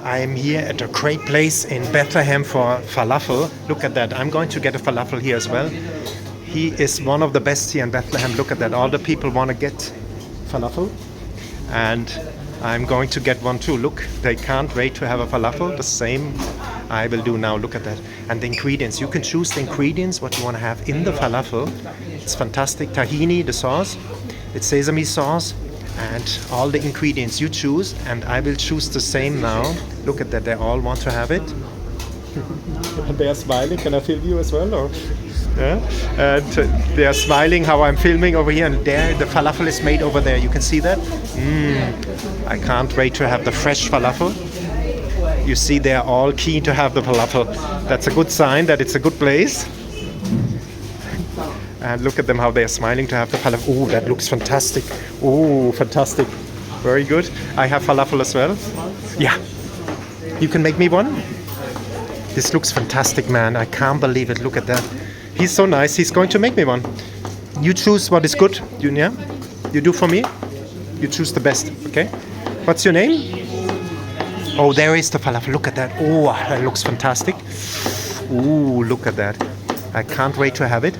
I'm here at a great place in Bethlehem for falafel. Look at that. I'm going to get a falafel here as well. He is one of the best here in Bethlehem. Look at that. All the people want to get falafel. And I'm going to get one too. Look, they can't wait to have a falafel. The same I will do now. Look at that. And the ingredients. You can choose the ingredients, what you want to have in the falafel. It's fantastic. Tahini, the sauce. It's sesame sauce. And all the ingredients you choose, and I will choose the same now. Look at that, they all want to have it. And they are smiling. Can I film you as well? Or? Yeah? And they are smiling how I'm filming over here, and there the falafel is made over there. You can see that? I can't wait to have the fresh falafel. You see, they are all keen to have the falafel. That's a good sign that it's a good place. And look at them, how they are smiling to have the falafel. Oh, that looks fantastic. Oh, fantastic. Very good. I have falafel as well. Yeah. You can make me one? This looks fantastic, man. I can't believe it. Look at that. He's so nice. He's going to make me one. You choose what is good. Yeah? You do for me? You choose the best, okay? What's your name? Oh, there is the falafel. Look at that. Oh, that looks fantastic. Oh, look at that. I can't wait to have it.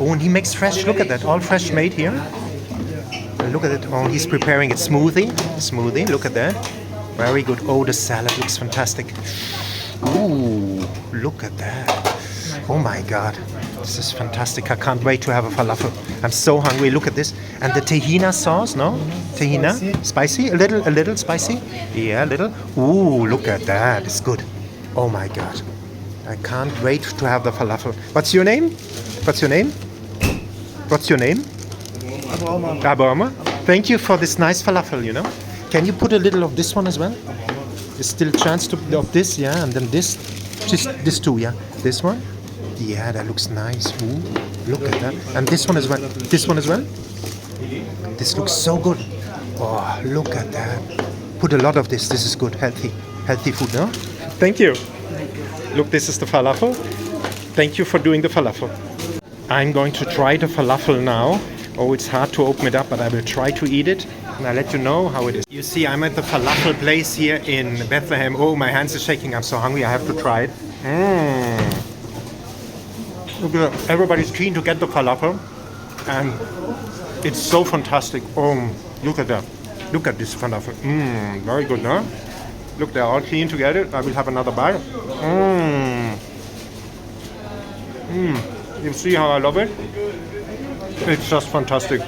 Oh, and he makes fresh. Look at that. All fresh made here. And look at it. Oh, he's preparing it. Smoothie. Look at that. Very good. Oh, the salad looks fantastic. Ooh, look at that. Oh my God. This is fantastic. I can't wait to have a falafel. I'm so hungry. Look at this. And the tahina sauce, no? Tahina? Spicy? A little spicy? Yeah, a little. Ooh, look at that. It's good. Oh my God. I can't wait to have the falafel. What's your name? What's your name? What's your name? Abraham. Thank you for this nice falafel, you know. Can you put a little of this one as well? There's still a chance of this, yeah, and then this. Just this too, yeah. This one? Yeah, that looks nice. Ooh, look at that. And this one as well. This one as well? This looks so good. Oh, look at that. Put a lot of this. This is good. Healthy food, no? Thank you. Look, this is the falafel. Thank you for doing the falafel. I'm going to try the falafel now. Oh, it's hard to open it up, but I will try to eat it. And I'll let you know how it is. You see, I'm at the falafel place here in Bethlehem. Oh, my hands are shaking. I'm so hungry. I have to try it. Look at that. Everybody's keen to get the falafel. And it's so fantastic. Oh, look at that. Look at this falafel. Very good, huh? Look, they're all keen to get it. I will have another bite. You see how I love it? It's just fantastic.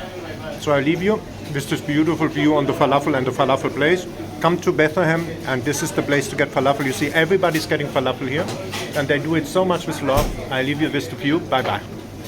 So I leave you with this beautiful view on the falafel and the falafel place. Come to Bethlehem, and this is the place to get falafel. You see, everybody's getting falafel here, and they do it so much with love. I leave you with the view. Bye-bye.